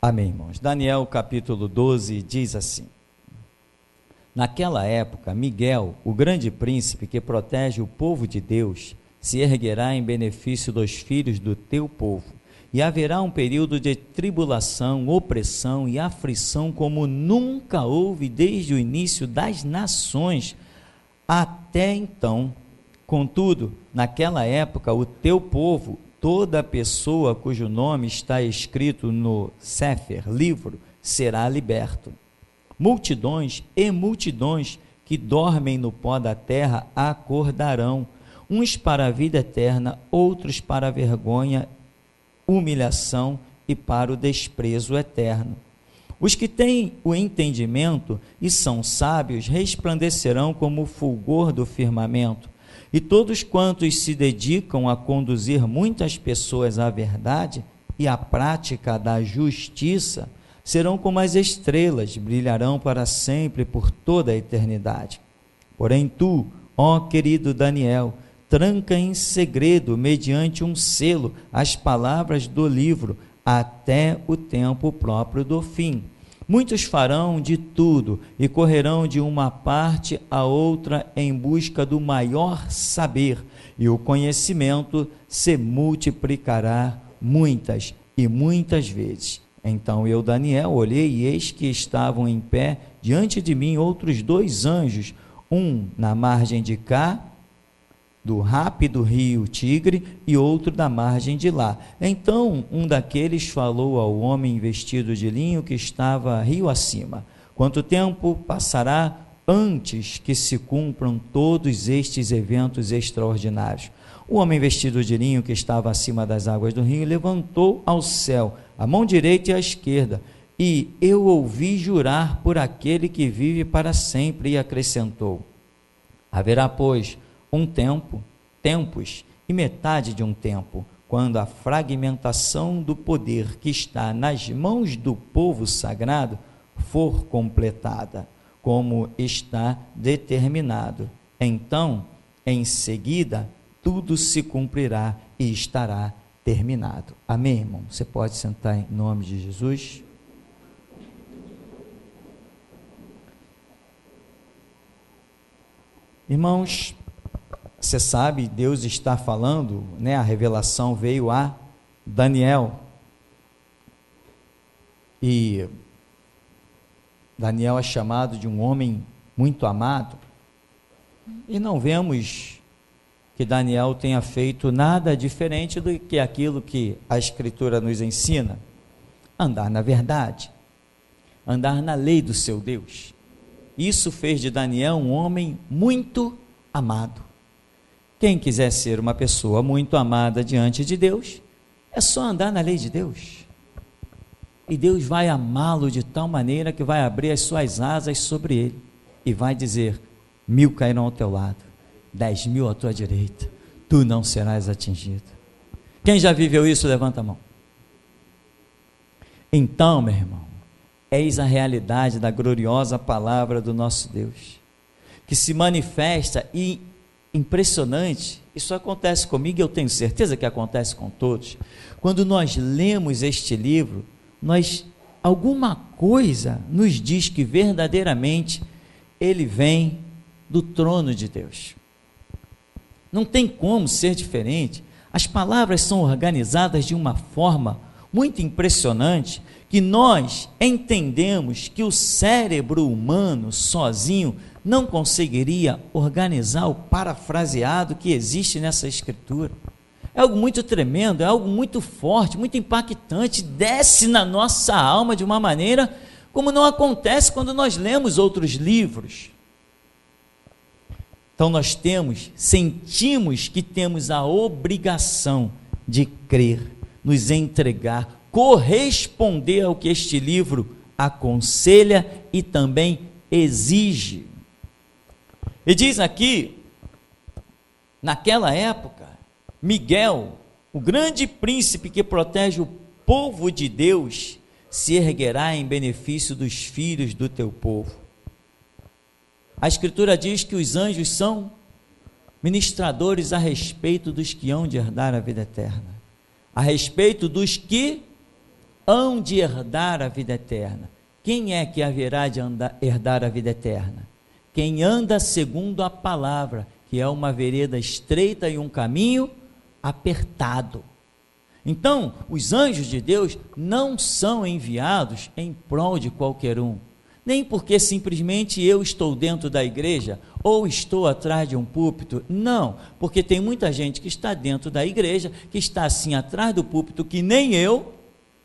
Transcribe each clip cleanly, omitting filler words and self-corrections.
Amém, irmãos. Daniel capítulo 12 diz assim: naquela época, Miguel, o grande príncipe que protege o povo de Deus, se erguerá em benefício dos filhos do teu povo, e haverá um período de tribulação, opressão e aflição como nunca houve desde o início das nações até então. Contudo, naquela época, o teu povo, toda pessoa cujo nome está escrito no Sefer, livro, será liberto. Multidões e multidões que dormem no pó da terra acordarão, uns para a vida eterna, outros para a vergonha, humilhação e para o desprezo eterno. Os que têm o entendimento e são sábios resplandecerão como o fulgor do firmamento, e todos quantos se dedicam a conduzir muitas pessoas à verdade e à prática da justiça serão como as estrelas, brilharão para sempre por toda a eternidade. Porém tu, ó querido Daniel, tranca em segredo, mediante um selo, as palavras do livro, até o tempo próprio do fim. Muitos farão de tudo e correrão de uma parte a outra em busca do maior saber, e o conhecimento se multiplicará muitas e muitas vezes. Então eu, Daniel, olhei e eis que estavam em pé diante de mim outros 2 anjos, um na margem de cá, do rápido rio Tigre, e outro da margem de lá. Então um daqueles falou ao homem vestido de linho que estava rio acima: quanto tempo passará antes que se cumpram todos estes eventos extraordinários? O homem vestido de linho que estava acima das águas do rio levantou ao céu a mão direita e a esquerda, e eu ouvi jurar por aquele que vive para sempre, e acrescentou: haverá, pois, tempos e metade de um tempo, quando a fragmentação do poder que está nas mãos do povo sagrado for completada, como está determinado. Então, em seguida, tudo se cumprirá e estará terminado. Amém, irmão? Você pode sentar em nome de Jesus. Irmãos, você sabe, Deus está falando, né? A revelação veio a Daniel, e Daniel é chamado de um homem muito amado, e não vemos que Daniel tenha feito nada diferente do que aquilo que a Escritura nos ensina: andar na verdade, andar na lei do seu Deus. Isso fez de Daniel um homem muito amado. Quem quiser ser uma pessoa muito amada diante de Deus, é só andar na lei de Deus, e Deus vai amá-lo de tal maneira que vai abrir as suas asas sobre ele, e vai dizer: 1000 cairão ao teu lado, 10.000 à tua direita, tu não serás atingido. Quem já viveu isso, levanta a mão. Então, meu irmão, eis a realidade da gloriosa palavra do nosso Deus, que se manifesta, e impressionante, isso acontece comigo e eu tenho certeza que acontece com todos. Quando nós lemos este livro, alguma coisa nos diz que verdadeiramente ele vem do trono de Deus. Não tem como ser diferente. As palavras são organizadas de uma forma muito impressionante, que nós entendemos que o cérebro humano sozinho não conseguiria organizar o parafraseado que existe nessa escritura. É algo muito tremendo, é algo muito forte, muito impactante, desce na nossa alma de uma maneira como não acontece quando nós lemos outros livros. Então nós sentimos que temos a obrigação de crer, nos entregar, corresponder ao que este livro aconselha e também exige. E diz aqui, naquela época, Miguel, o grande príncipe que protege o povo de Deus, se erguerá em benefício dos filhos do teu povo. A Escritura diz que os anjos são ministradores a respeito dos que hão de herdar a vida eterna, a respeito dos que hão de herdar a vida eterna. Quem é que haverá de herdar a vida eterna? Quem anda segundo a palavra, que é uma vereda estreita e um caminho apertado. Então, os anjos de Deus não são enviados em prol de qualquer um, nem porque simplesmente eu estou dentro da igreja ou estou atrás de um púlpito, não, porque tem muita gente que está dentro da igreja, que está assim atrás do púlpito, que nem eu,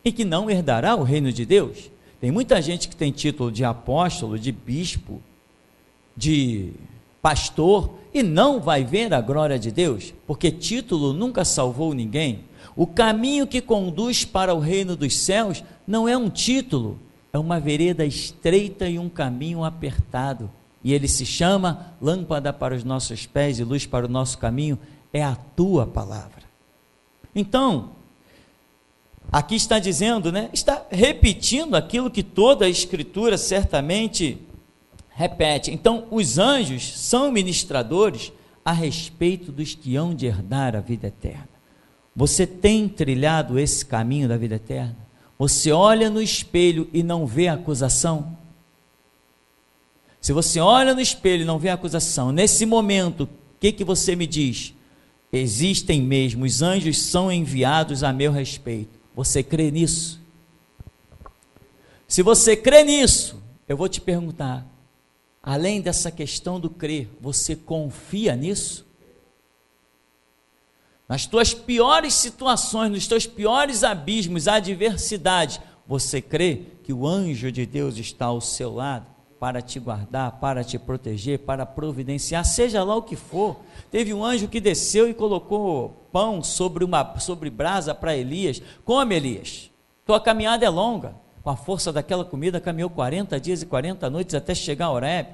e que não herdará o reino de Deus. Tem muita gente que tem título de apóstolo, de bispo, de pastor, e não vai ver a glória de Deus, porque título nunca salvou ninguém. O caminho que conduz para o reino dos céus não é um título, é uma vereda estreita e um caminho apertado, e ele se chama lâmpada para os nossos pés e luz para o nosso caminho, é a tua palavra. Então, aqui está dizendo, está repetindo aquilo que toda a Escritura certamente repete. Então, os anjos são ministradores a respeito dos que hão de herdar a vida eterna. Você tem trilhado esse caminho da vida eterna? Você olha no espelho e não vê acusação? Se você olha no espelho e não vê acusação, nesse momento, o que você me diz? Existem mesmo, os anjos são enviados a meu respeito. Você crê nisso? Se você crê nisso, eu vou te perguntar, além dessa questão do crer, você confia nisso? Nas tuas piores situações, nos teus piores abismos, adversidades, você crê que o anjo de Deus está ao seu lado para te guardar, para te proteger, para providenciar, seja lá o que for. Teve um anjo que desceu e colocou pão sobre brasa para Elias. Come, Elias, tua caminhada é longa. Com a força daquela comida, caminhou 40 dias e 40 noites até chegar a Horebe.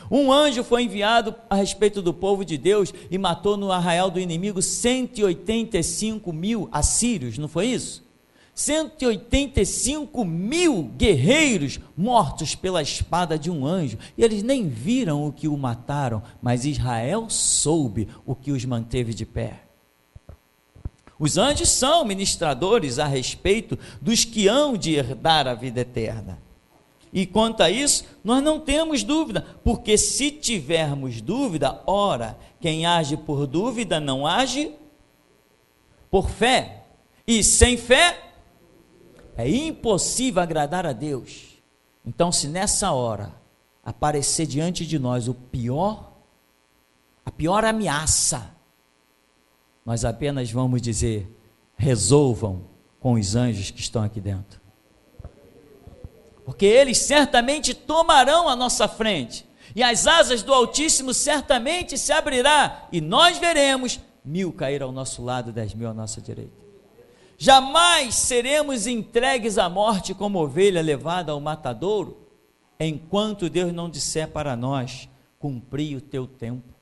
Um anjo foi enviado a respeito do povo de Deus e matou no arraial do inimigo 185 mil assírios, não foi isso? 185 mil guerreiros mortos pela espada de um anjo, e eles nem viram o que o mataram, mas Israel soube o que os manteve de pé. Os anjos são ministradores a respeito dos que hão de herdar a vida eterna. E quanto a isso, nós não temos dúvida, porque se tivermos dúvida, ora, quem age por dúvida não age por fé, e sem fé é impossível agradar a Deus. Então, se nessa hora aparecer diante de nós a pior ameaça, nós apenas vamos dizer, resolvam com os anjos que estão aqui dentro. Porque eles certamente tomarão a nossa frente, e as asas do Altíssimo certamente se abrirá, e nós veremos 1000 cair ao nosso lado, 10.000 à nossa direita. Jamais seremos entregues à morte como ovelha levada ao matadouro, enquanto Deus não disser para nós, cumpri o teu tempo.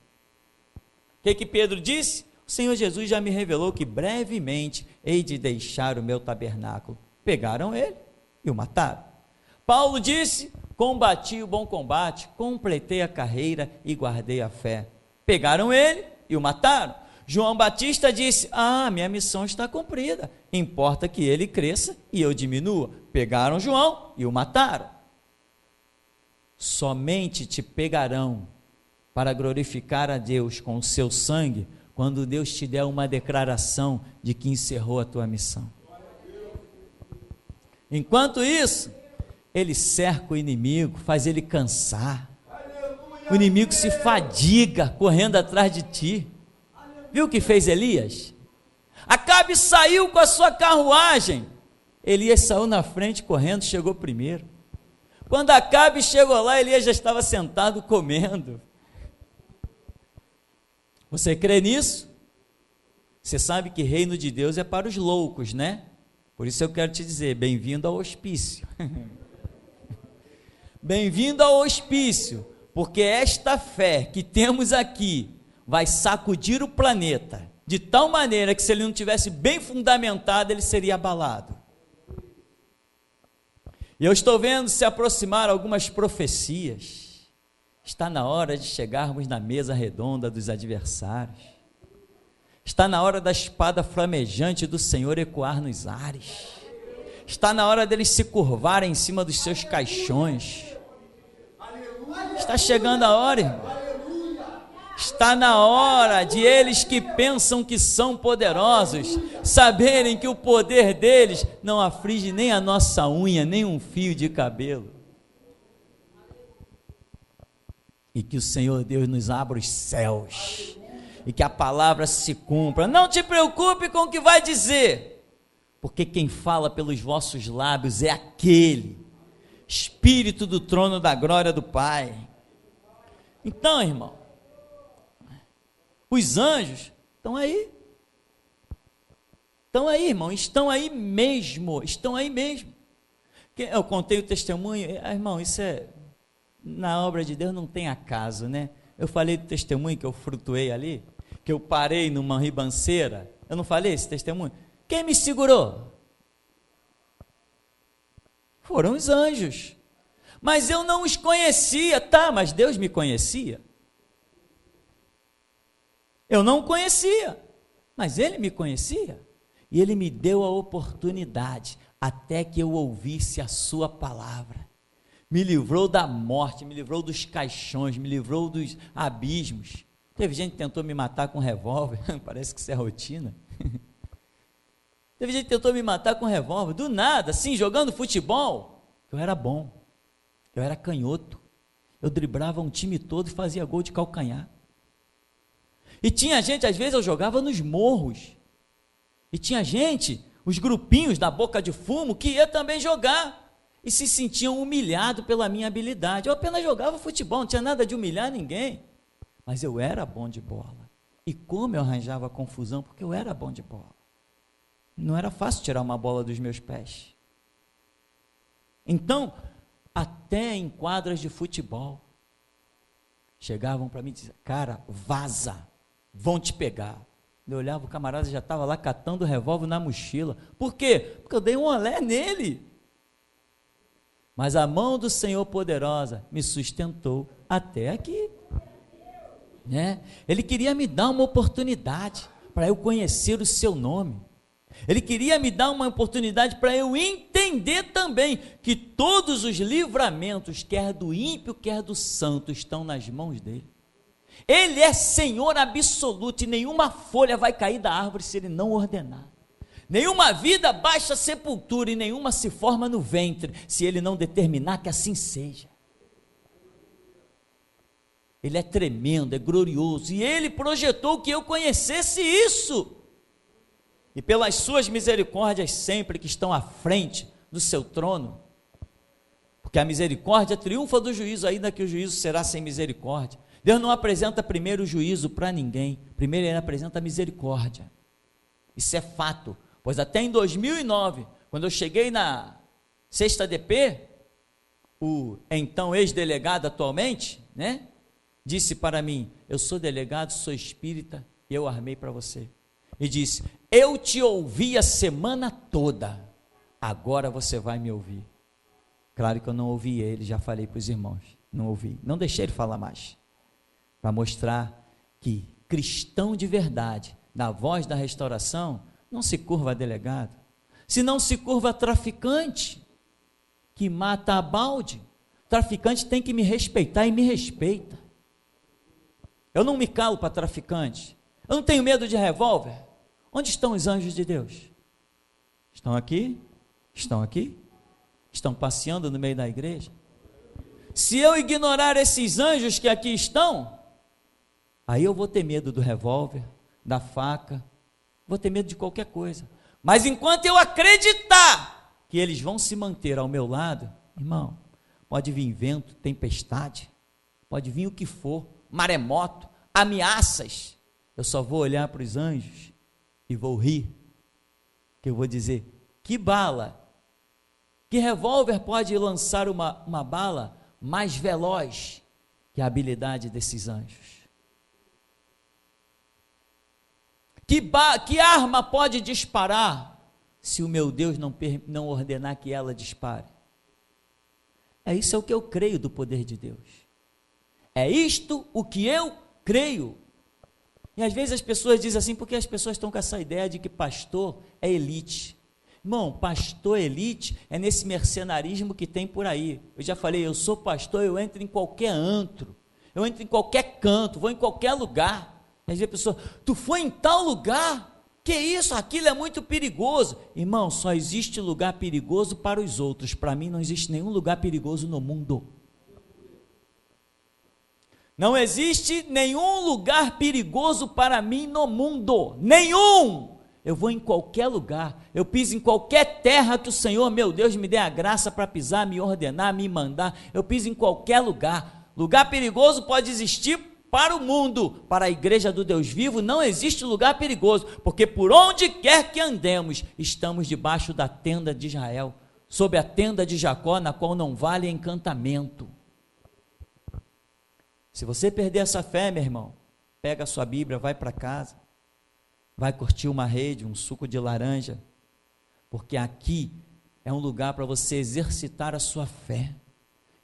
O que Pedro disse? O Senhor Jesus já me revelou que brevemente hei de deixar o meu tabernáculo. Pegaram ele e o mataram. Paulo disse, combati o bom combate, completei a carreira e guardei a fé. Pegaram ele e o mataram. João Batista disse, minha missão está cumprida, importa que ele cresça e eu diminua. Pegaram João e o mataram. Somente te pegarão para glorificar a Deus com o seu sangue, quando Deus te der uma declaração de que encerrou a tua missão. Enquanto isso, ele cerca o inimigo, faz ele cansar. O inimigo se fadiga correndo atrás de ti. Viu o que fez Elias? Acabe saiu com a sua carruagem. Elias saiu na frente correndo, chegou primeiro. Quando Acabe chegou lá, Elias já estava sentado comendo. Você crê nisso? Você sabe que reino de Deus é para os loucos, né? Por isso eu quero te dizer, bem-vindo ao hospício. Bem-vindo ao hospício, porque esta fé que temos aqui vai sacudir o planeta, de tal maneira que se ele não tivesse bem fundamentado, ele seria abalado. E eu estou vendo se aproximar algumas profecias. Está na hora de chegarmos na mesa redonda dos adversários. Está na hora da espada flamejante do Senhor ecoar nos ares. Está na hora deles se curvarem em cima dos seus caixões. Está chegando a hora, irmão. Está na hora de eles que pensam que são poderosos saberem que o poder deles não aflige nem a nossa unha, nem um fio de cabelo. E que o Senhor Deus nos abra os céus e que a palavra se cumpra. Não te preocupe com o que vai dizer, porque quem fala pelos vossos lábios é aquele Espírito do trono da glória do Pai. Então, irmão, os anjos estão aí. Estão aí, irmão, estão aí mesmo. Eu contei o testemunho, irmão, isso na obra de Deus não tem acaso, né? Eu falei do testemunho que eu frutuei ali, que eu parei numa ribanceira. Eu não falei esse testemunho? Quem me segurou? Foram os anjos. Mas eu não os conhecia, mas Deus me conhecia. Eu não conhecia, mas Ele me conhecia, e Ele me deu a oportunidade, até que eu ouvisse a sua palavra, me livrou da morte, me livrou dos caixões, me livrou dos abismos. Teve gente que tentou me matar com revólver, parece que isso é rotina. Teve gente que tentou me matar com revólver, do nada, assim, jogando futebol. Eu era bom, eu era canhoto, eu driblava um time todo e fazia gol de calcanhar. E tinha gente, às vezes eu jogava nos morros, e tinha gente, os grupinhos da boca de fumo, que ia também jogar, e se sentiam humilhados pela minha habilidade. Eu apenas jogava futebol, não tinha nada de humilhar ninguém, mas eu era bom de bola. E como eu arranjava confusão, porque eu era bom de bola. Não era fácil tirar uma bola dos meus pés. Então, até em quadras de futebol, chegavam para mim e diziam, cara, vaza, vão te pegar. Eu olhava, o camarada já estava lá catando o revólver na mochila. Por quê? Porque eu dei um olé nele. Mas a mão do Senhor poderosa me sustentou até aqui. Né? Ele queria me dar uma oportunidade para eu conhecer o seu nome. Ele queria me dar uma oportunidade para eu entender também que todos os livramentos, quer do ímpio, quer do santo, estão nas mãos dele. Ele é Senhor absoluto e nenhuma folha vai cair da árvore se ele não ordenar. Nenhuma vida baixa a sepultura e nenhuma se forma no ventre se ele não determinar que assim seja. Ele é tremendo, é glorioso e ele projetou que eu conhecesse isso. E pelas suas misericórdias sempre que estão à frente do seu trono, porque a misericórdia triunfa do juízo, ainda que o juízo será sem misericórdia. Deus não apresenta primeiro o juízo para ninguém, primeiro ele apresenta a misericórdia. Isso é fato, pois até em 2009, quando eu cheguei na 6ª DP, o então ex-delegado atualmente, né, disse para mim, eu sou delegado, sou espírita, e eu armei para você. E disse, eu te ouvi a semana toda, agora você vai me ouvir. Claro que eu não ouvi ele, já falei para os irmãos, não ouvi, não deixei ele falar mais, para mostrar que cristão de verdade, na voz da restauração, não se curva a delegado, se não se curva a traficante, que mata a balde. Traficante tem que me respeitar e me respeita. Eu não me calo para traficante, eu não tenho medo de revólver. Onde estão os anjos de Deus? Estão aqui? Estão aqui? Estão passeando no meio da igreja? Se eu ignorar esses anjos que aqui estão, aí eu vou ter medo do revólver, da faca, vou ter medo de qualquer coisa. Mas enquanto eu acreditar que eles vão se manter ao meu lado, irmão, pode vir vento, tempestade, pode vir o que for, maremoto, ameaças, eu só vou olhar para os anjos e vou rir, que eu vou dizer, que bala, que revólver pode lançar uma bala mais veloz que a habilidade desses anjos? Que arma pode disparar se o meu Deus não ordenar que ela dispare? Isso é o que eu creio do poder de Deus. É isto o que eu creio. E às vezes as pessoas dizem assim, porque as pessoas estão com essa ideia de que pastor é elite. Irmão, pastor elite é nesse mercenarismo que tem por aí. Eu já falei, eu sou pastor, eu entro em qualquer antro, eu entro em qualquer canto, vou em qualquer lugar. Às vezes a pessoa, tu foi em tal lugar? Que isso? Aquilo é muito perigoso. Irmão, só existe lugar perigoso para os outros. Para mim não existe nenhum lugar perigoso no mundo. Não existe nenhum lugar perigoso para mim no mundo. Nenhum! Eu vou em qualquer lugar, eu piso em qualquer terra que o Senhor, meu Deus, me dê a graça para pisar, me ordenar, me mandar. Eu piso em qualquer lugar. Lugar perigoso pode existir para o mundo, para a igreja do Deus vivo não existe lugar perigoso, porque por onde quer que andemos, estamos debaixo da tenda de Israel, sob a tenda de Jacó, na qual não vale encantamento. Se você perder essa fé, meu irmão, pega a sua Bíblia, vai para casa, vai curtir uma rede, um suco de laranja, porque aqui é um lugar para você exercitar a sua fé.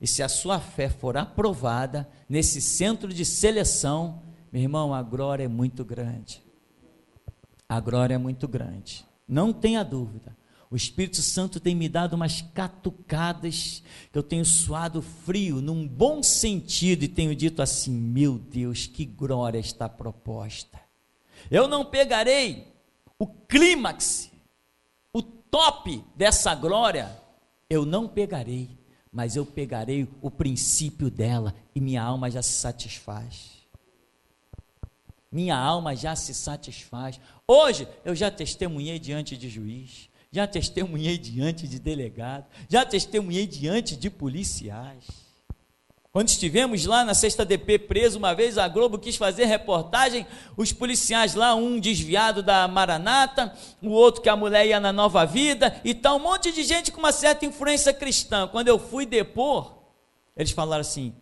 E se a sua fé for aprovada nesse centro de seleção, meu irmão, a glória é muito grande. A glória é muito grande. Não tenha dúvida. O Espírito Santo tem me dado umas catucadas, que eu tenho suado frio, num bom sentido, e tenho dito assim, meu Deus, que glória está proposta. Eu não pegarei o clímax, o top dessa glória, eu não pegarei, mas eu pegarei o princípio dela, e minha alma já se satisfaz. Minha alma já se satisfaz. Hoje eu já testemunhei diante de juiz, já testemunhei diante de delegado, já testemunhei diante de policiais. Quando estivemos lá na Sexta DP preso, uma vez a Globo quis fazer reportagem, os policiais lá, um desviado da Maranata, o outro que a mulher ia na Nova Vida, e tal, um monte de gente com uma certa influência cristã. Quando eu fui depor, eles falaram assim,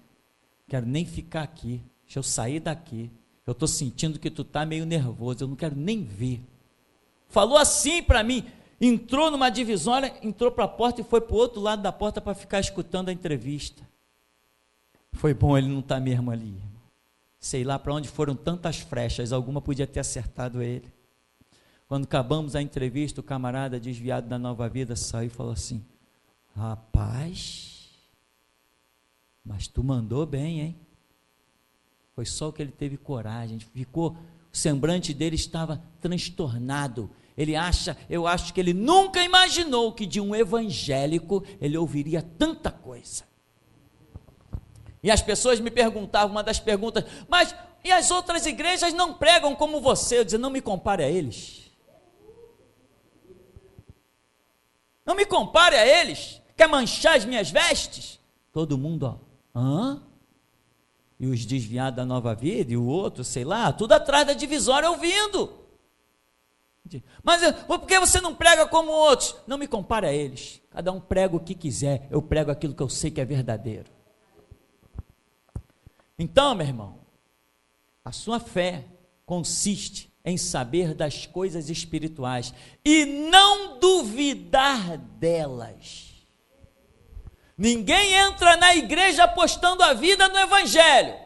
quero nem ficar aqui, deixa eu sair daqui, eu estou sentindo que tu está meio nervoso, eu não quero nem ver. Falou assim para mim, entrou numa divisória, entrou para a porta e foi para o outro lado da porta para ficar escutando a entrevista. Foi bom ele não estar mesmo ali. Sei lá para onde foram tantas flechas, alguma podia ter acertado ele. Quando acabamos a entrevista, o camarada desviado da Nova Vida saiu e falou assim, rapaz, mas tu mandou bem, hein? Foi só o que ele teve coragem, o semblante dele estava transtornado. Eu acho que ele nunca imaginou que de um evangélico ele ouviria tanta coisa. E as pessoas me perguntavam, uma das perguntas, mas e as outras igrejas não pregam como você? Eu dizia, não me compare a eles. Não me compare a eles. Quer manchar as minhas vestes? Todo mundo, ó, hã? E os desviados da Nova Vida, e o outro, sei lá, tudo atrás da divisória ouvindo. Mas por que você não prega como outros? Não me compare a eles. Cada um prega o que quiser, eu prego aquilo que eu sei que é verdadeiro. Então, meu irmão, a sua fé consiste em saber das coisas espirituais e não duvidar delas. Ninguém entra na igreja apostando a vida no evangelho,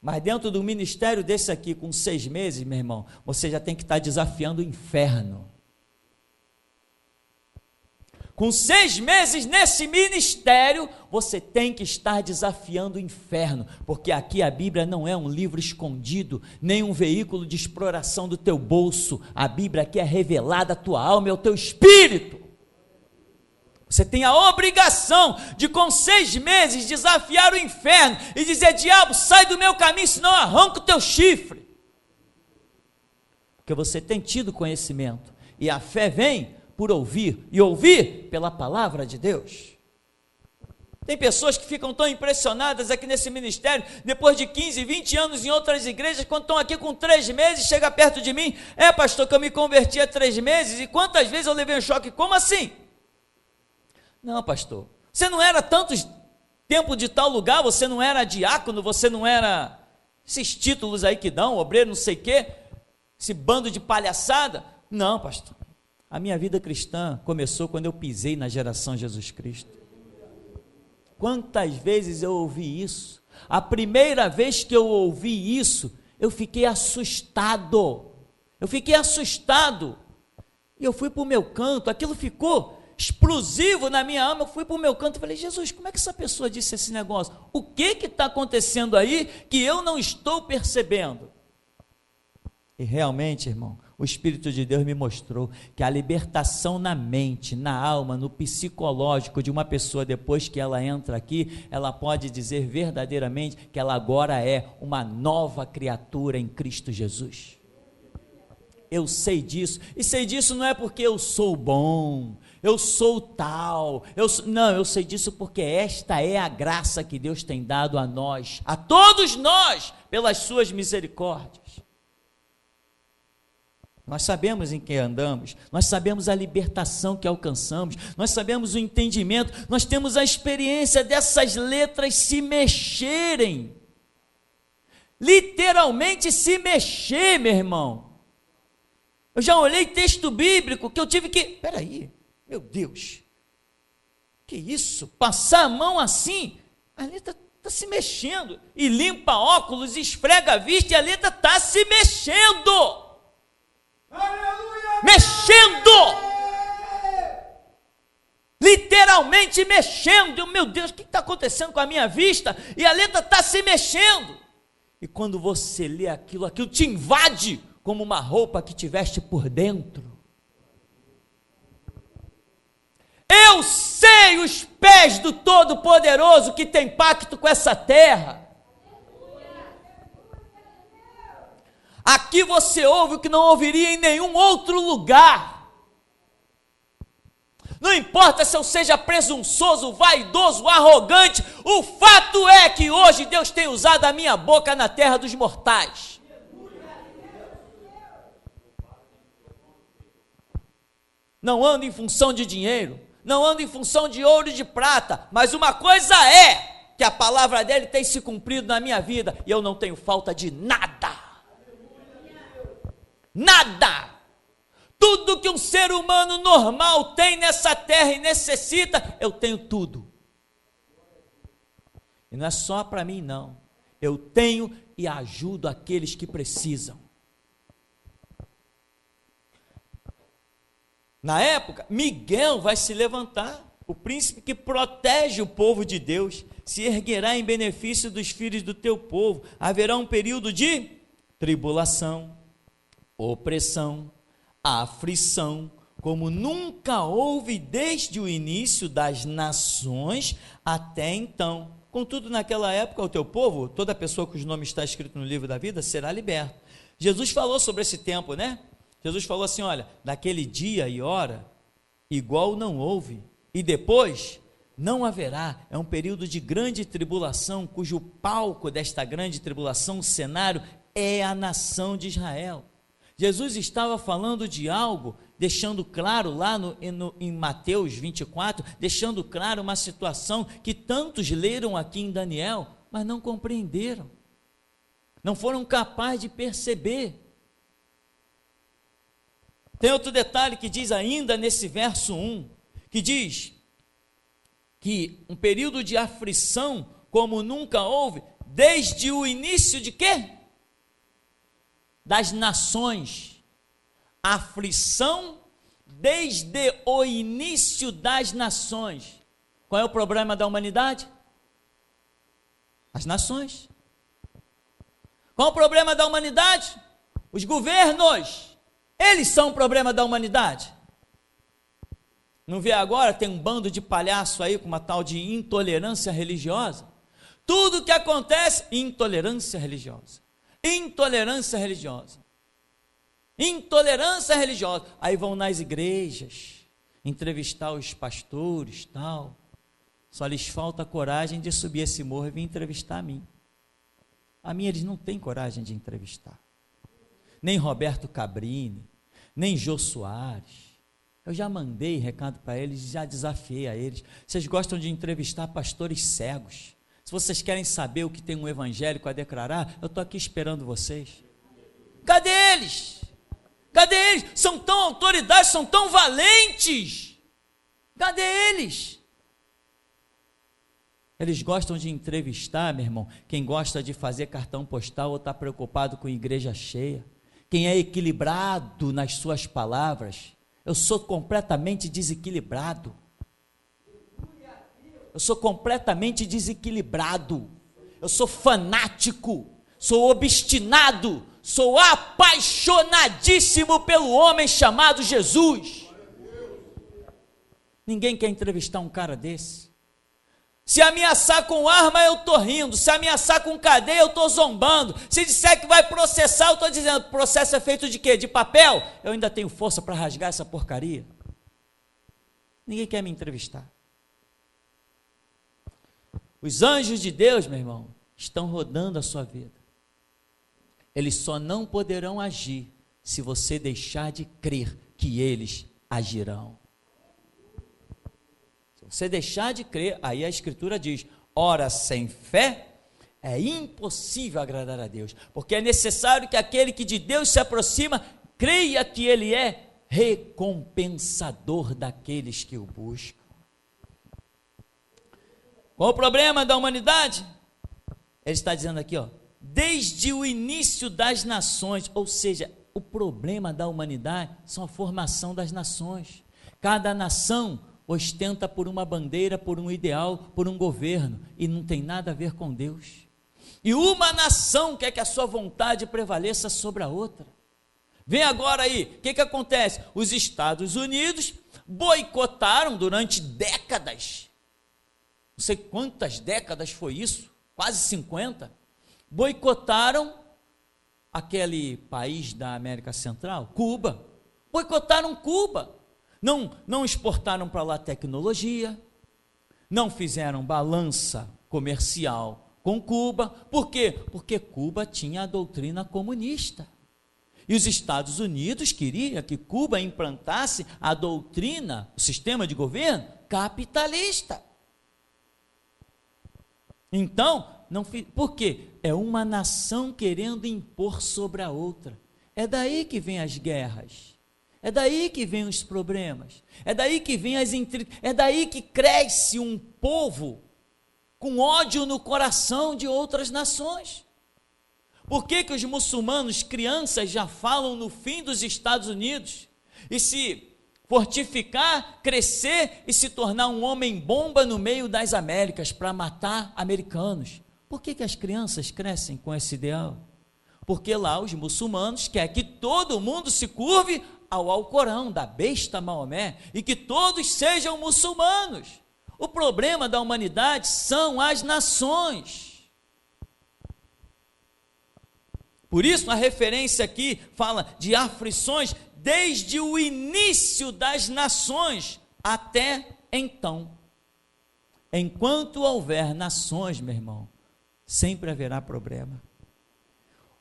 mas dentro do ministério desse aqui, com 6 meses, meu irmão, você já tem que estar desafiando o inferno. Com 6 meses nesse ministério, você tem que estar desafiando o inferno, porque aqui a Bíblia não é um livro escondido, nem um veículo de exploração do teu bolso. A Bíblia aqui é revelada à tua alma e ao teu espírito. Você tem a obrigação de, com 6 meses, desafiar o inferno e dizer, diabo, sai do meu caminho, senão eu arranco o teu chifre. Porque você tem tido conhecimento, e a fé vem por ouvir, e ouvir pela palavra de Deus. Tem pessoas que ficam tão impressionadas aqui nesse ministério, depois de 15, 20 anos em outras igrejas, quando estão aqui com 3 meses, chega perto de mim, pastor, que eu me converti há 3 meses, e quantas vezes eu levei um choque, como assim? Não, pastor, você não era tantos tempo de tal lugar, você não era diácono, você não era esses títulos aí que dão, obreiro não sei o quê, esse bando de palhaçada. Não, pastor, a minha vida cristã começou quando eu pisei na geração Jesus Cristo. Quantas vezes eu ouvi isso? A primeira vez que eu ouvi isso, eu fiquei assustado. E eu fui para o meu canto, aquilo ficou explosivo na minha alma, eu fui para o meu canto e falei, Jesus, como é que essa pessoa disse esse negócio? O que está acontecendo aí que eu não estou percebendo? E realmente, irmão, o Espírito de Deus me mostrou que a libertação na mente, na alma, no psicológico de uma pessoa, depois que ela entra aqui, ela pode dizer verdadeiramente que ela agora é uma nova criatura em Cristo Jesus. Eu sei disso, e sei disso não é porque eu sou bom, eu sou tal, não, eu sei disso porque esta é a graça que Deus tem dado a nós, a todos nós, pelas suas misericórdias. Nós sabemos em que andamos, nós sabemos a libertação que alcançamos, nós sabemos o entendimento, nós temos a experiência dessas letras se mexerem, literalmente se mexer, meu irmão. Eu já olhei texto bíblico que eu tive que, peraí, meu Deus, que isso? Passar a mão assim, a letra está se mexendo, e limpa óculos, esfrega a vista e a letra está se mexendo. Aleluia! Mexendo! Literalmente mexendo. Meu Deus, o que está acontecendo com a minha vista? E a letra está se mexendo. E quando você lê aquilo, aquilo te invade como uma roupa que te veste por dentro. Eu sei os pés do Todo-Poderoso que tem pacto com essa terra. Aqui você ouve o que não ouviria em nenhum outro lugar. Não importa se eu seja presunçoso, vaidoso, arrogante, o fato é que hoje Deus tem usado a minha boca na terra dos mortais. Não ando em função de dinheiro, não ando em função de ouro e de prata, mas uma coisa é que a palavra dele tem se cumprido na minha vida e eu não tenho falta de nada. Nada! Tudo que um ser humano normal tem nessa terra e necessita, eu tenho tudo. E não é só para mim, não. Eu tenho e ajudo aqueles que precisam. Na época, Miguel vai se levantar, o príncipe que protege o povo de Deus, se erguerá em benefício dos filhos do teu povo. Haverá um período de tribulação, opressão, aflição, como nunca houve desde o início das nações até então. Contudo, naquela época, o teu povo, toda pessoa cujo nome está escrito no livro da vida, será liberta. Jesus falou sobre esse tempo, né? Jesus falou assim, olha, daquele dia e hora, igual não houve, e depois não haverá. É um período de grande tribulação, cujo palco desta grande tribulação, o cenário, é a nação de Israel. Jesus estava falando de algo, deixando claro lá em Mateus 24, deixando claro uma situação que tantos leram aqui em Daniel, mas não compreenderam, não foram capazes de perceber. Tem outro detalhe que diz ainda nesse verso 1, que diz que um período de aflição como nunca houve, desde o início de quê? Das nações. Aflição desde o início das nações. Qual é o problema da humanidade? As nações. Qual é o problema da humanidade? Os governos. Eles são o problema da humanidade. Não vê agora, tem um bando de palhaço aí com uma tal de intolerância religiosa? Tudo que acontece, intolerância religiosa. Intolerância religiosa. Intolerância religiosa. Aí vão nas igrejas, entrevistar os pastores, tal. Só lhes falta coragem de subir esse morro e vir entrevistar a mim. A mim eles não têm coragem de entrevistar. Nem Roberto Cabrini, nem Jô Soares. Eu já mandei recado para eles, já desafiei a eles. Vocês gostam de entrevistar pastores cegos. Se vocês querem saber o que tem um evangélico a declarar, eu estou aqui esperando vocês. Cadê eles? Cadê eles? São tão autoridades, são tão valentes. Cadê eles? Eles gostam de entrevistar, meu irmão, quem gosta de fazer cartão postal ou está preocupado com igreja cheia. Quem é equilibrado nas suas palavras, Eu sou completamente desequilibrado. Eu sou completamente desequilibrado. Eu sou fanático, sou obstinado, sou apaixonadíssimo pelo homem chamado Jesus. Ninguém quer entrevistar um cara desse. Se ameaçar com arma, eu estou rindo. Se ameaçar com cadeia, eu estou zombando. Se disser que vai processar, eu estou dizendo, o processo é feito de quê? De papel? Eu ainda tenho força para rasgar essa porcaria. Ninguém quer me entrevistar. Os anjos de Deus, meu irmão, estão rodando a sua vida. Eles só não poderão agir se você deixar de crer que eles agirão. Se você deixar de crer, aí a Escritura diz, ora, sem fé é impossível agradar a Deus, porque é necessário que aquele que de Deus se aproxima, creia que Ele é recompensador daqueles que o buscam. Qual o problema da humanidade? Ele está dizendo aqui, desde o início das nações, ou seja, o problema da humanidade são a formação das nações. Cada nação ostenta por uma bandeira, por um ideal, por um governo, e não tem nada a ver com Deus. E uma nação quer que a sua vontade prevaleça sobre a outra. Vem agora aí, o que acontece? Os Estados Unidos boicotaram durante décadas, não sei quantas décadas foi isso, quase 50, boicotaram aquele país da América Central, Cuba, boicotaram Cuba, não exportaram para lá tecnologia, não fizeram balança comercial com Cuba. Por quê? Porque Cuba tinha a doutrina comunista, e os Estados Unidos queriam que Cuba implantasse a doutrina, o sistema de governo capitalista. Então, por quê? É uma nação querendo impor sobre a outra. É daí que vem as guerras, é daí que vem os problemas, é daí que vem as intrigas, é daí que cresce um povo com ódio no coração de outras nações. Por que os muçulmanos, crianças, já falam no fim dos Estados Unidos, e se fortificar, crescer e se tornar um homem-bomba no meio das Américas para matar americanos? Por que as crianças crescem com esse ideal? Porque lá os muçulmanos querem que todo mundo se curve ao Alcorão, da besta Maomé, e que todos sejam muçulmanos. O problema da humanidade são as nações. Por isso a referência aqui fala de aflições desde o início das nações até então. Enquanto houver nações, meu irmão, sempre haverá problema.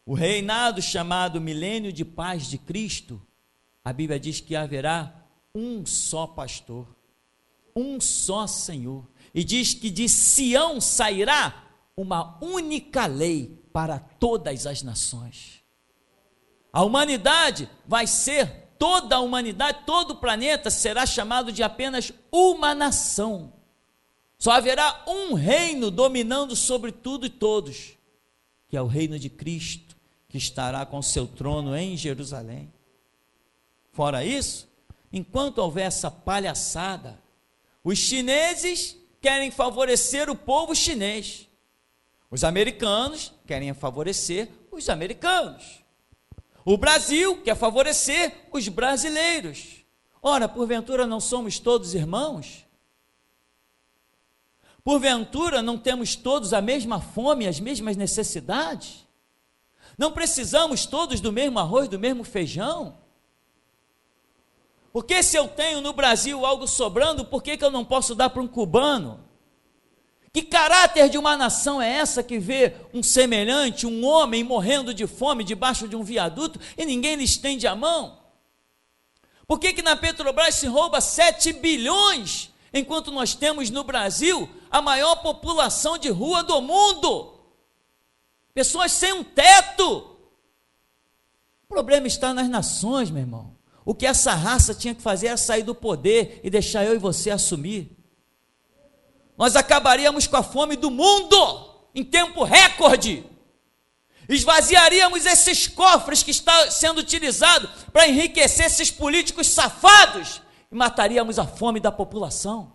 O reinado chamado milênio de paz de Cristo, a Bíblia diz que haverá um só pastor, um só Senhor, e diz que de Sião sairá uma única lei para todas as nações. A humanidade vai ser, toda a humanidade, todo o planeta será chamado de apenas uma nação. Só haverá um reino dominando sobre tudo e todos, que é o reino de Cristo, que estará com seu trono em Jerusalém. Fora isso, enquanto houver essa palhaçada, os chineses querem favorecer o povo chinês, os americanos querem favorecer os americanos, o Brasil quer favorecer os brasileiros. Ora, porventura não somos todos irmãos? Porventura não temos todos a mesma fome e as mesmas necessidades? Não precisamos todos do mesmo arroz, do mesmo feijão? Porque se eu tenho no Brasil algo sobrando, por que eu não posso dar para um cubano? Que caráter de uma nação é essa que vê um semelhante, um homem morrendo de fome debaixo de um viaduto e ninguém lhe estende a mão? Por que na Petrobras se rouba 7 bilhões, enquanto nós temos no Brasil a maior população de rua do mundo? Pessoas sem um teto. O problema está nas nações, meu irmão. O que essa raça tinha que fazer era sair do poder e deixar eu e você assumir. Nós acabaríamos com a fome do mundo em tempo recorde. esvaziaríamos esses cofres que estão sendo utilizados para enriquecer esses políticos safados e mataríamos a fome da população.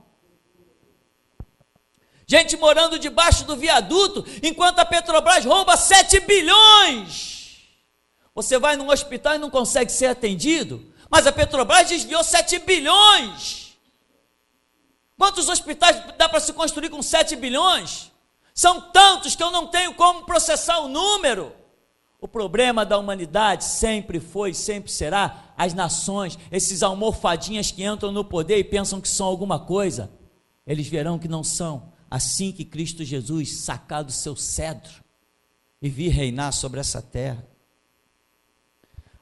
Gente morando debaixo do viaduto, enquanto a Petrobras rouba 7 bilhões. Você vai num hospital e não consegue ser atendido, mas a Petrobras desviou 7 bilhões. Quantos hospitais dá para se construir com 7 bilhões? São tantos que eu não tenho como processar o número. O problema da humanidade sempre foi, sempre será as nações, esses almofadinhas que entram no poder e pensam que são alguma coisa. Eles verão que não são, assim que Cristo Jesus sacar do seu cetro e vir reinar sobre essa terra.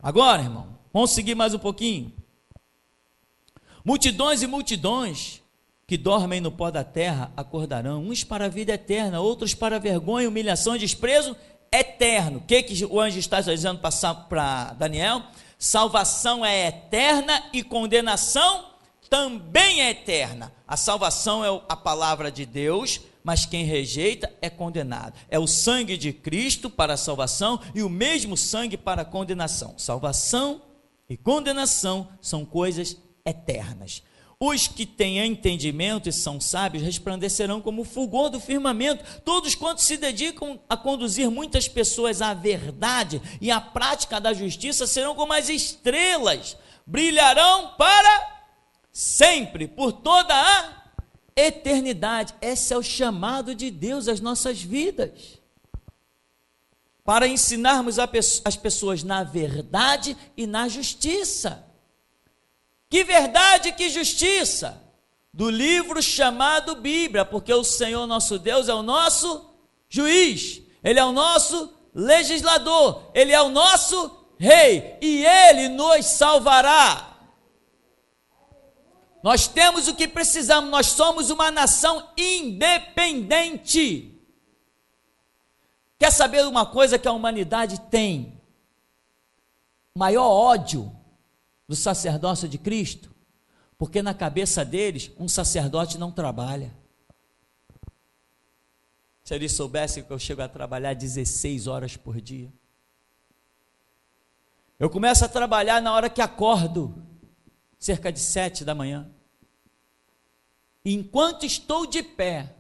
Agora, irmão, vamos seguir mais um pouquinho. Multidões e multidões que dormem no pó da terra acordarão, uns para a vida eterna, outros para a vergonha, humilhação e desprezo eterno. O que o anjo está dizendo para Daniel? Salvação é eterna e condenação também é eterna. A salvação é a palavra de Deus, mas quem rejeita é condenado. É o sangue de Cristo para a salvação e o mesmo sangue para a condenação. Salvação e condenação são coisas eternas. Os que têm entendimento e são sábios resplandecerão como o fulgor do firmamento. Todos quantos se dedicam a conduzir muitas pessoas à verdade e à prática da justiça serão como as estrelas, brilharão para sempre, por toda a eternidade. Esse é o chamado de Deus às nossas vidas, para ensinarmos as pessoas na verdade e na justiça. Que verdade, que justiça? Do livro chamado Bíblia, porque o Senhor nosso Deus é o nosso juiz, Ele é o nosso legislador, Ele é o nosso rei, e Ele nos salvará. Nós temos o que precisamos, nós somos uma nação independente. Quer saber uma coisa que a humanidade tem? Maior ódio do sacerdócio de Cristo, porque na cabeça deles, um sacerdote não trabalha. Se eles soubessem que eu chego a trabalhar 16 horas por dia. Eu começo a trabalhar na hora que acordo, cerca de 7 da manhã. Enquanto estou de pé,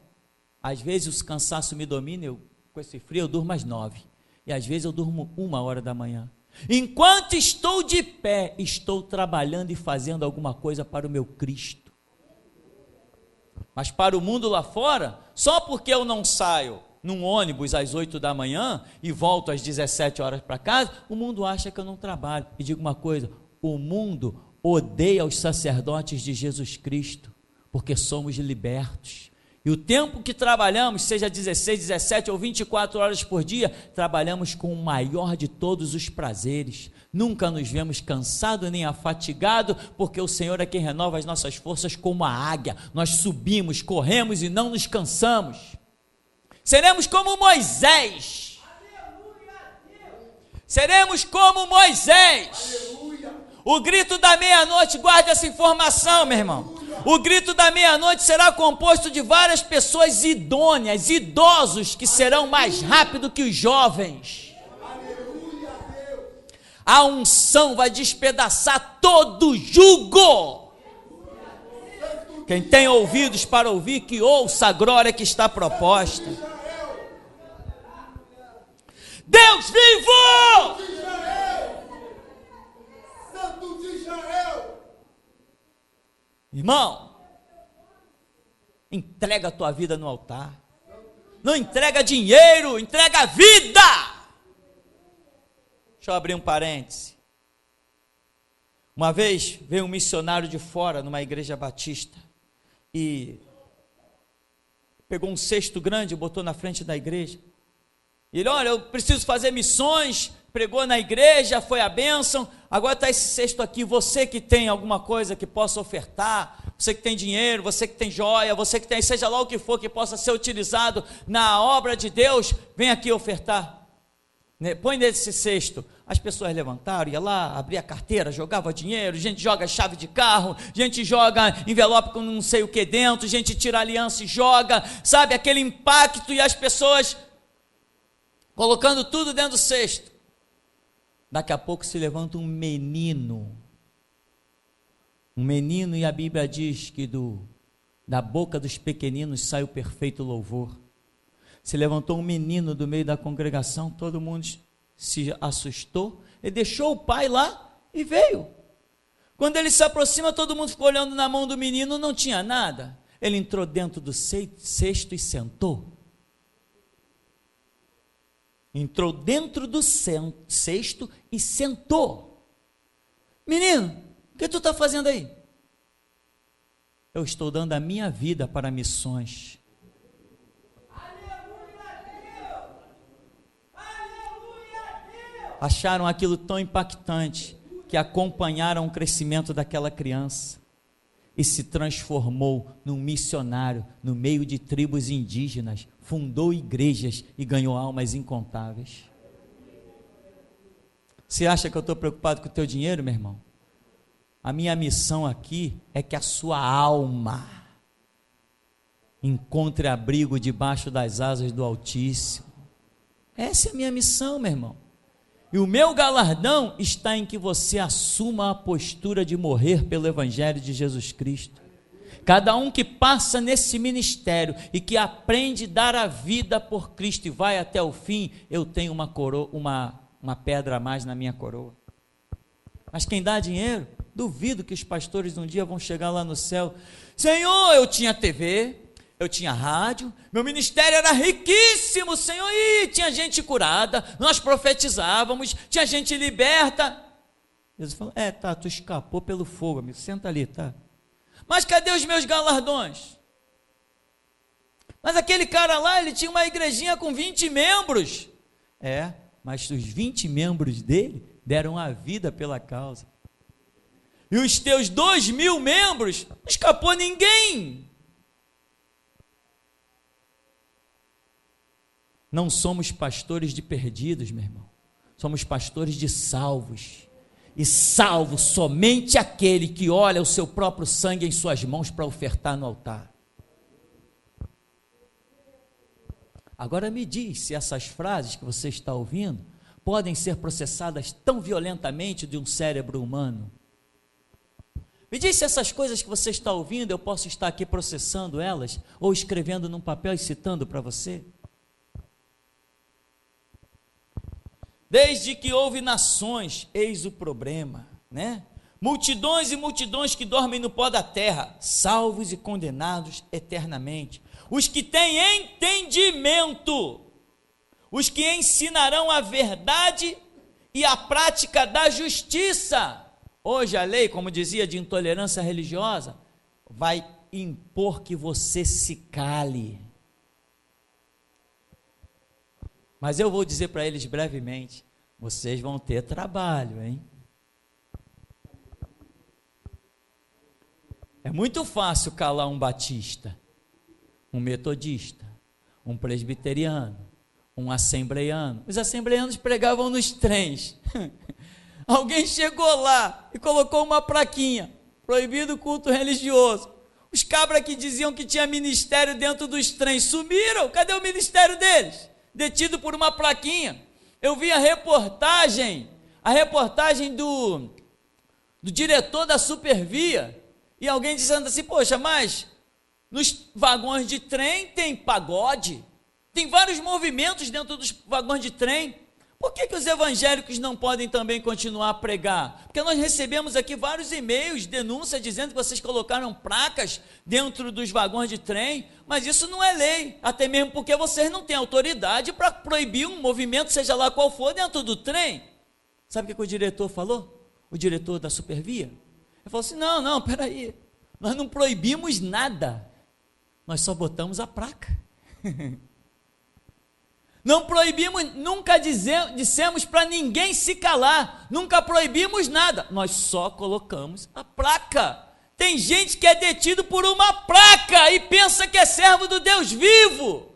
às vezes o cansaço me domina, com esse frio eu durmo às 9, e às vezes eu durmo 1 da manhã. Enquanto estou de pé, estou trabalhando e fazendo alguma coisa para o meu Cristo. Mas para o mundo lá fora, só porque eu não saio num ônibus às 8 da manhã e volto às 17 horas para casa, o mundo acha que eu não trabalho. E digo uma coisa, o mundo odeia os sacerdotes de Jesus Cristo, porque somos libertos. E o tempo que trabalhamos, seja 16, 17 ou 24 horas por dia, trabalhamos com o maior de todos os prazeres. Nunca nos vemos cansados nem afatigados, porque o Senhor é quem renova as nossas forças como a águia. Nós subimos, corremos e não nos cansamos. Seremos como Moisés. Seremos como Moisés. O grito da meia-noite, guarde essa informação, meu irmão. O grito da meia-noite será composto de várias pessoas idôneas, idosos, que serão mais rápido que os jovens. A unção vai despedaçar todo jugo. Quem tem ouvidos para ouvir, que ouça a glória que está proposta. Deus vivo! Irmão, entrega a tua vida no altar. Não entrega dinheiro, entrega a vida. Deixa eu abrir um parêntese. Uma vez veio um missionário de fora numa igreja batista e pegou um cesto grande e botou na frente da igreja. E ele, olha, eu preciso fazer missões, pregou na igreja, foi a bênção, agora está esse cesto aqui, você que tem alguma coisa que possa ofertar, você que tem dinheiro, você que tem joia, você que tem, seja lá o que for que possa ser utilizado na obra de Deus, vem aqui ofertar. Põe nesse cesto. As pessoas levantaram, ia lá, abria a carteira, jogava dinheiro, gente joga chave de carro, gente joga envelope com não sei o que dentro, gente tira aliança e joga, sabe, aquele impacto, e as pessoas colocando tudo dentro do cesto. Daqui a pouco se levanta um menino, e a Bíblia diz que da boca dos pequeninos sai o perfeito louvor. Se levantou um menino do meio da congregação, todo mundo se assustou, ele deixou o pai lá e veio. Quando ele se aproxima, todo mundo ficou olhando na mão do menino, não tinha nada. Ele entrou dentro do cesto e sentou. Entrou dentro do cesto e sentou. Menino, o que tu está fazendo aí? Eu estou dando a minha vida para missões. Acharam aquilo tão impactante que acompanharam o crescimento daquela criança e se transformou num missionário no meio de tribos indígenas, fundou igrejas e ganhou almas incontáveis. Você acha que eu estou preocupado com o teu dinheiro, meu irmão? A minha missão aqui é que a sua alma encontre abrigo debaixo das asas do Altíssimo. Essa é a minha missão, meu irmão. E o meu galardão está em que você assuma a postura de morrer pelo Evangelho de Jesus Cristo. Cada um que passa nesse ministério e que aprende a dar a vida por Cristo e vai até o fim, eu tenho uma coroa, uma pedra a mais na minha coroa. Mas quem dá dinheiro, duvido que os pastores um dia vão chegar lá no céu. Senhor, eu tinha TV, eu tinha rádio, meu ministério era riquíssimo, Senhor, e tinha gente curada, nós profetizávamos, tinha gente liberta. Jesus falou, tá, tu escapou pelo fogo, amigo, senta ali, tá? Mas cadê os meus galardões? Mas aquele cara lá, ele tinha uma igrejinha com 20 membros. Mas os 20 membros dele deram a vida pela causa. E os teus 2.000 membros, não escapou ninguém. Não somos pastores de perdidos, meu irmão. Somos pastores de salvos. E salvo somente aquele que olha o seu próprio sangue em suas mãos para ofertar no altar. Agora me diz se essas frases que você está ouvindo podem ser processadas tão violentamente de um cérebro humano. Me diz se essas coisas que você está ouvindo, eu posso estar aqui processando elas, ou escrevendo num papel e citando para você. Desde que houve nações, eis o problema, né? Multidões e multidões que dormem no pó da terra, salvos e condenados eternamente. Os que têm entendimento, os que ensinarão a verdade e a prática da justiça. Hoje a lei, como dizia, de intolerância religiosa, vai impor que você se cale. Mas eu vou dizer para eles brevemente, vocês vão ter trabalho, hein? É muito fácil calar um batista, um metodista, um presbiteriano, um assembleiano. Os assembleianos pregavam nos trens. Alguém chegou lá e colocou uma plaquinha, proibido culto religioso. Os cabras que diziam que tinha ministério dentro dos trens sumiram. Cadê o ministério deles? Detido por uma plaquinha. Eu vi a reportagem do diretor da Supervia, e alguém dizendo assim, poxa, mas nos vagões de trem tem pagode, tem vários movimentos dentro dos vagões de trem, por que os evangélicos não podem também continuar a pregar? Porque nós recebemos aqui vários e-mails, denúncias dizendo que vocês colocaram placas dentro dos vagões de trem, mas isso não é lei, até mesmo porque vocês não têm autoridade para proibir um movimento, seja lá qual for, dentro do trem. Sabe o que o diretor falou? O diretor da Supervia? Ele falou assim, não, peraí, nós não proibimos nada, nós só botamos a placa. Não proibimos, nunca dissemos para ninguém se calar, nunca proibimos nada, nós só colocamos a placa. Tem gente que é detido por uma placa e pensa que é servo do Deus vivo.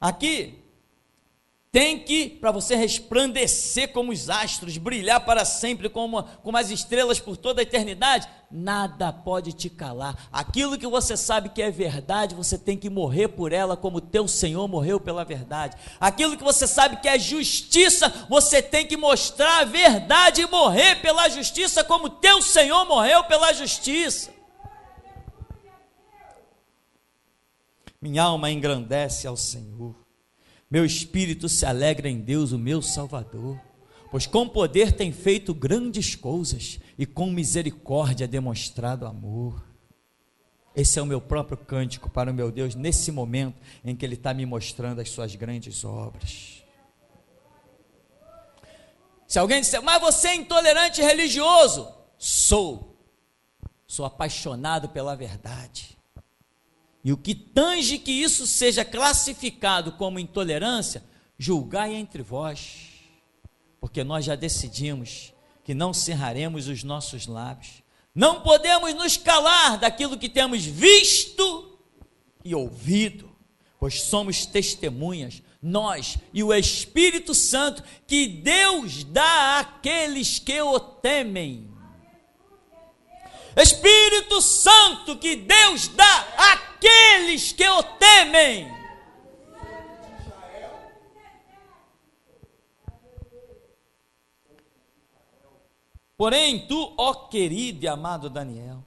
Aqui tem que, para você resplandecer como os astros, brilhar para sempre como as estrelas por toda a eternidade, nada pode te calar. Aquilo que você sabe que é verdade, você tem que morrer por ela como teu Senhor morreu pela verdade. Aquilo que você sabe que é justiça, você tem que mostrar a verdade e morrer pela justiça como teu Senhor morreu pela justiça. Minha alma engrandece ao Senhor. Meu espírito se alegra em Deus, o meu Salvador, pois com poder tem feito grandes coisas e com misericórdia demonstrado amor. Esse é o meu próprio cântico para o meu Deus nesse momento em que Ele está me mostrando as suas grandes obras. Se alguém disser, mas você é intolerante e religioso, sou apaixonado pela verdade. E o que tange que isso seja classificado como intolerância, julgai entre vós, porque nós já decidimos que não cerraremos os nossos lábios, não podemos nos calar daquilo que temos visto e ouvido, pois somos testemunhas, nós e o Espírito Santo, que Deus dá àqueles que o temem. Espírito Santo que Deus dá àqueles que o temem. Porém, tu, ó querido e amado Daniel,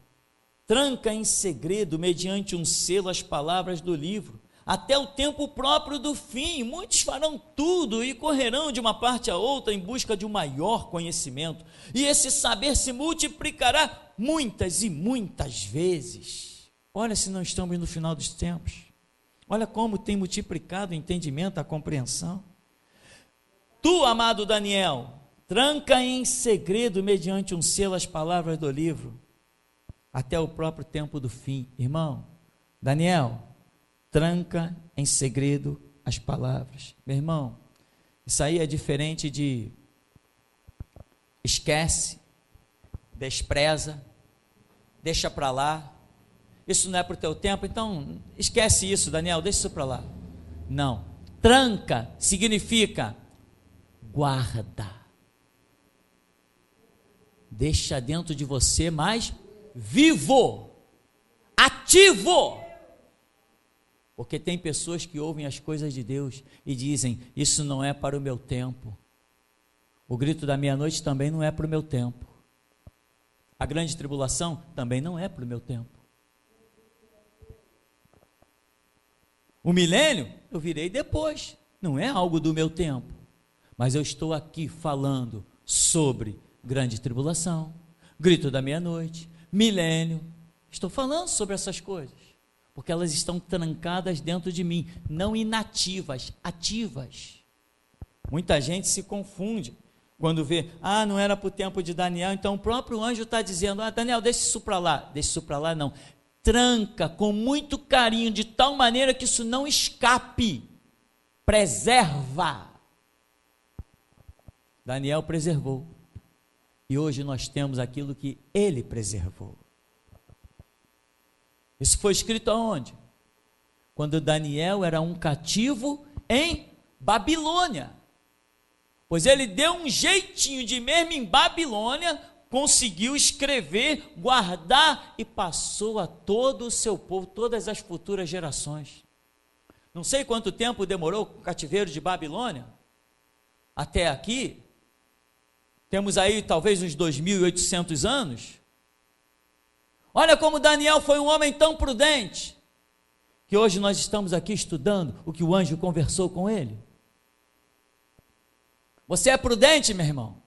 tranca em segredo, mediante um selo, as palavras do livro, até o tempo próprio do fim. Muitos farão tudo e correrão de uma parte a outra em busca de um maior conhecimento, e esse saber se multiplicará muitas e muitas vezes. Olha, se não estamos no final dos tempos, olha como tem multiplicado o entendimento, a compreensão. Tu, amado Daniel, tranca em segredo, mediante um selo, as palavras do livro, até o próprio tempo do fim. Irmão, Daniel, tranca em segredo as palavras. Meu irmão, isso aí é diferente de esquece, despreza, deixa para lá, isso não é para o teu tempo, então esquece isso, Daniel, deixa isso para lá. Não, tranca significa guarda, deixa dentro de você mais vivo, ativo, porque tem pessoas que ouvem as coisas de Deus e dizem, isso não é para o meu tempo, o grito da meia-noite também não é para o meu tempo, a grande tribulação também não é para o meu tempo, o milênio eu virei depois, não é algo do meu tempo, mas eu estou aqui falando sobre grande tribulação, grito da meia-noite, milênio, estou falando sobre essas coisas, porque elas estão trancadas dentro de mim, não inativas, ativas. Muita gente se confunde quando vê, não era para o tempo de Daniel, então o próprio anjo está dizendo, Daniel, deixa isso para lá, não, tranca com muito carinho, de tal maneira que isso não escape, preserva. Daniel preservou, e hoje nós temos aquilo que ele preservou. Isso foi escrito aonde? Quando Daniel era um cativo em Babilônia, pois ele deu um jeitinho de, mesmo em Babilônia, conseguiu escrever, guardar e passou a todo o seu povo, todas as futuras gerações. Não sei quanto tempo demorou o cativeiro de Babilônia até aqui, temos aí talvez uns 2.800 anos. Olha como Daniel foi um homem tão prudente, que hoje nós estamos aqui estudando o que o anjo conversou com ele. Você é prudente, meu irmão?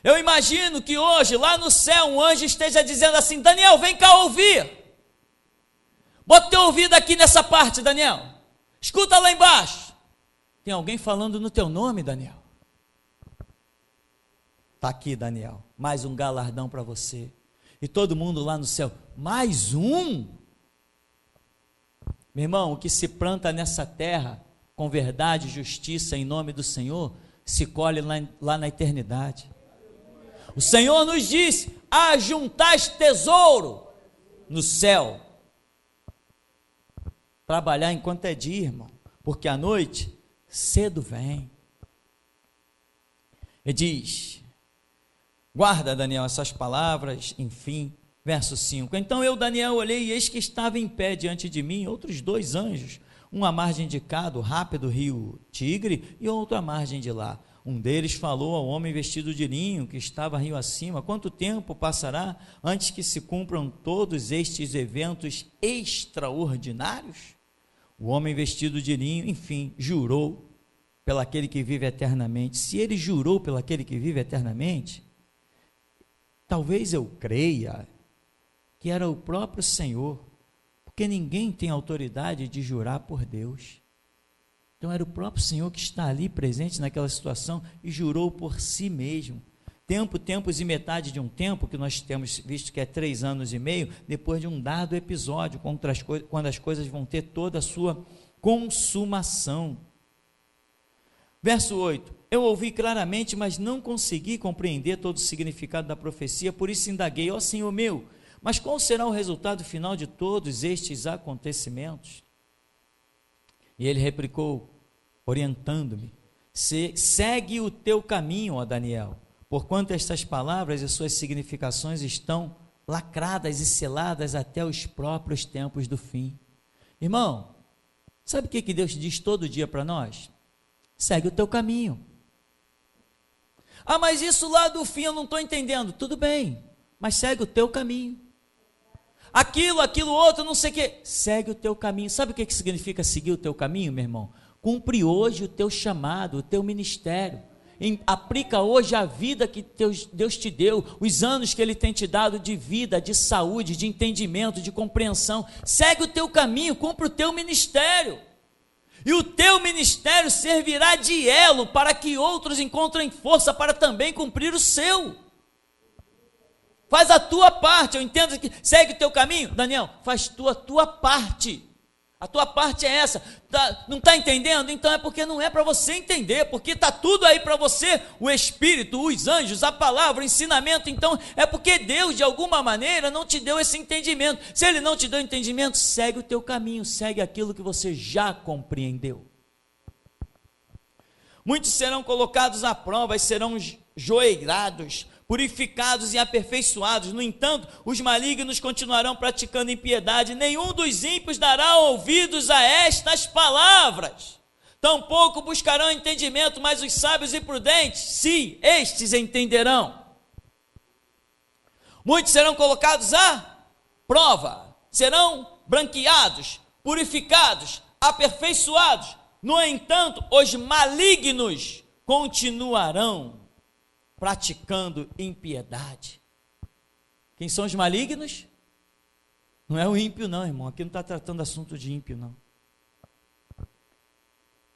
Eu imagino que hoje, lá no céu, um anjo esteja dizendo assim, Daniel, vem cá ouvir. Bota teu ouvido aqui nessa parte, Daniel. Escuta lá embaixo. Tem alguém falando no teu nome, Daniel. Está aqui, Daniel, mais um galardão para você. E todo mundo lá no céu, mais um? Meu irmão, o que se planta nessa terra, com verdade e justiça em nome do Senhor, se colhe lá na eternidade. O Senhor nos disse, ajuntais tesouro no céu. Trabalhar enquanto é dia, irmão, porque à noite cedo vem. Ele diz, guarda, Daniel, essas palavras, enfim, verso 5, então eu, Daniel, olhei e eis que estava em pé diante de mim outros 2 anjos, um à margem de cá, do rápido rio Tigre, e outro à margem de lá. Um deles falou ao homem vestido de linho, que estava rio acima, quanto tempo passará antes que se cumpram todos estes eventos extraordinários? O homem vestido de linho, enfim, jurou pelaquele que vive eternamente. Se ele jurou pelaquele que vive eternamente, talvez eu creia que era o próprio Senhor, porque ninguém tem autoridade de jurar por Deus. Então era o próprio Senhor que está ali presente naquela situação e jurou por si mesmo. Tempos e metade de um tempo, que nós temos visto que é 3 anos e meio, depois de um dado episódio, quando as coisas vão ter toda a sua consumação. Verso 8, eu ouvi claramente, mas não consegui compreender todo o significado da profecia, por isso indaguei, ó Senhor meu, mas qual será o resultado final de todos estes acontecimentos? E ele replicou, orientando-me, segue o teu caminho, ó Daniel, porquanto estas palavras e suas significações estão lacradas e seladas até os próprios tempos do fim. Irmão, sabe o que Deus diz todo dia para nós? Segue o teu caminho. Ah, mas isso lá do fim eu não estou entendendo. Tudo bem, mas segue o teu caminho. Aquilo outro, não sei o que. Segue o teu caminho. Sabe o que significa seguir o teu caminho, meu irmão? Cumpre hoje o teu chamado, o teu ministério. Aplica hoje a vida que Deus te deu, os anos que Ele tem te dado de vida, de saúde, de entendimento, de compreensão. Segue o teu caminho, cumpre o teu ministério. E o teu ministério servirá de elo para que outros encontrem força para também cumprir o seu. Faz a tua parte. Eu entendo que segue o teu caminho, Daniel, faz a tua parte. A tua parte é essa. Não está entendendo? Então é porque não é para você entender, porque está tudo aí para você, o Espírito, os anjos, a palavra, o ensinamento. Então é porque Deus de alguma maneira não te deu esse entendimento. Se Ele não te deu entendimento, segue o teu caminho, segue aquilo que você já compreendeu. Muitos serão colocados à prova e serão joelhados, purificados e aperfeiçoados. No entanto, os malignos continuarão praticando impiedade. Nenhum dos ímpios dará ouvidos a estas palavras. Tampouco buscarão entendimento, mas os sábios e prudentes, sim, estes entenderão. Muitos serão colocados à prova, serão branqueados, purificados, aperfeiçoados. No entanto, os malignos continuarão praticando impiedade. Quem são os malignos? Não é o ímpio não, irmão, aqui não está tratando assunto de ímpio não.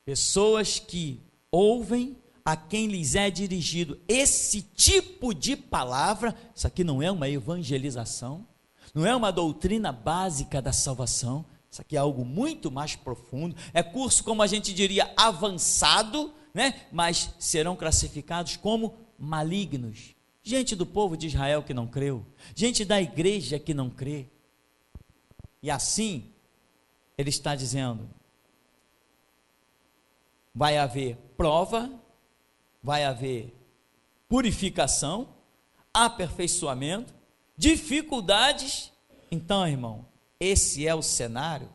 Pessoas que ouvem a quem lhes é dirigido esse tipo de palavra. Isso aqui não é uma evangelização, não é uma doutrina básica da salvação, isso aqui é algo muito mais profundo, é curso, como a gente diria, avançado, né? Mas serão classificados como malignos, gente do povo de Israel que não creu, gente da igreja que não crê. E assim ele está dizendo, vai haver prova, vai haver purificação, aperfeiçoamento, dificuldades. Então, irmão, esse é o cenário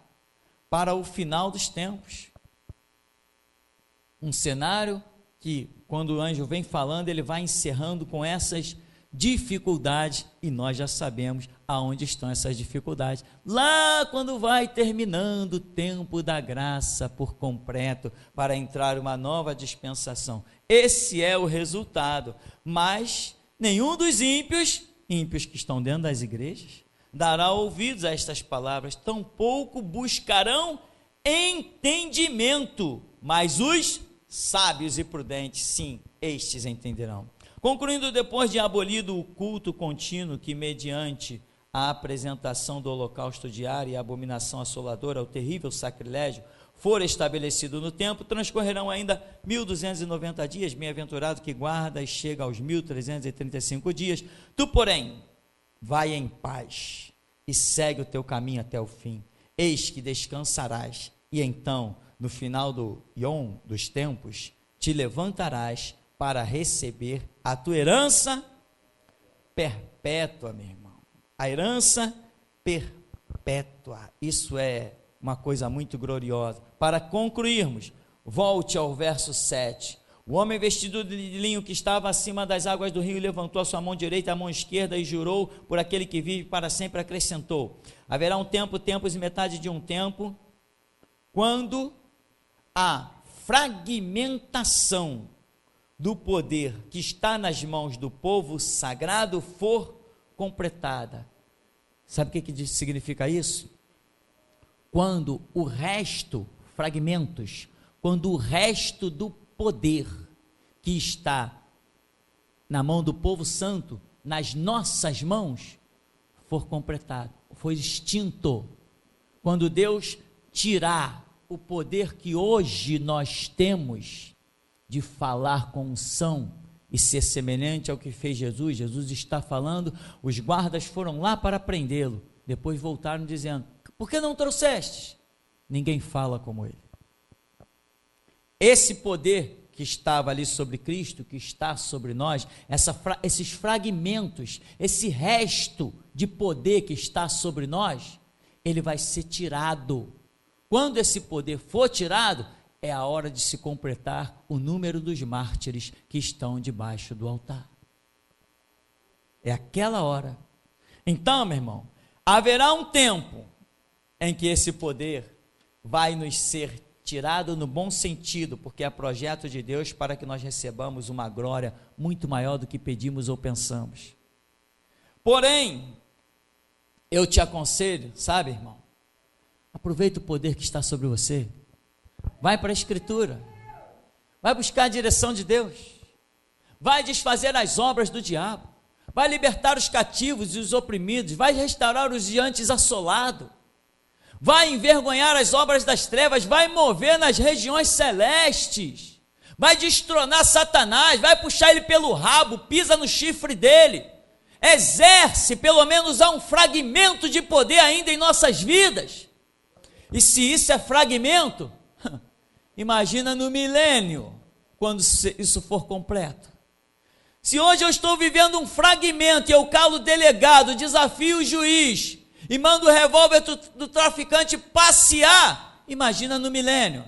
para o final dos tempos, um cenário que, quando o anjo vem falando, ele vai encerrando com essas dificuldades, e nós já sabemos aonde estão essas dificuldades, lá quando vai terminando o tempo da graça por completo, para entrar uma nova dispensação. Esse é o resultado, mas nenhum dos ímpios que estão dentro das igrejas, dará ouvidos a estas palavras, tampouco buscarão entendimento, mas os sábios e prudentes, sim, estes entenderão. Concluindo, depois de abolido o culto contínuo que, mediante a apresentação do holocausto diário e a abominação assoladora, o terrível sacrilégio, for estabelecido no tempo, transcorrerão ainda 1290 dias, bem-aventurado que guarda e chega aos 1335 dias. Tu, porém, vai em paz e segue o teu caminho até o fim. Eis que descansarás, e então no final do Yom, dos tempos, te levantarás para receber a tua herança perpétua, meu irmão. A herança perpétua. Isso é uma coisa muito gloriosa. Para concluirmos, volte ao verso 7. O homem vestido de linho que estava acima das águas do rio levantou a sua mão direita e a mão esquerda e jurou por aquele que vive para sempre, acrescentou: haverá um tempo, tempos e metade de um tempo, quando a fragmentação do poder que está nas mãos do povo sagrado for completada. Sabe o que significa isso? Quando o resto, fragmentos, quando o resto do poder que está na mão do povo santo, nas nossas mãos, for completado, for extinto. Quando Deus tirar o poder que hoje nós temos de falar com unção e ser semelhante ao que fez Jesus. Jesus está falando, os guardas foram lá para prendê-lo, depois voltaram dizendo: por que não trouxestes? Ninguém fala como ele. Esse poder que estava ali sobre Cristo, que está sobre nós, esses fragmentos, esse resto de poder que está sobre nós, ele vai ser tirado. Quando esse poder for tirado, é a hora de se completar o número dos mártires que estão debaixo do altar. É aquela hora. Então, meu irmão, haverá um tempo em que esse poder vai nos ser tirado no bom sentido, porque é projeto de Deus para que nós recebamos uma glória muito maior do que pedimos ou pensamos. Porém, eu te aconselho, sabe, irmão, aproveita o poder que está sobre você, vai para a Escritura, vai buscar a direção de Deus, vai desfazer as obras do diabo, vai libertar os cativos e os oprimidos, vai restaurar os diantes assolados, vai envergonhar as obras das trevas, vai mover nas regiões celestes, vai destronar Satanás, vai puxar ele pelo rabo, pisa no chifre dele, exerce pelo menos um fragmento de poder ainda em nossas vidas. E se isso é fragmento, imagina no milênio, quando isso for completo. Se hoje eu estou vivendo um fragmento e eu calo o delegado, desafio o juiz e mando o revólver do traficante passear, imagina no milênio.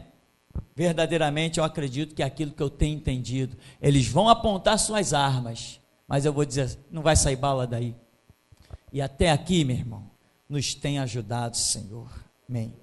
Verdadeiramente eu acredito que aquilo que eu tenho entendido, eles vão apontar suas armas, mas eu vou dizer, não vai sair bala daí. E até aqui, meu irmão, nos tem ajudado, Senhor. Amém.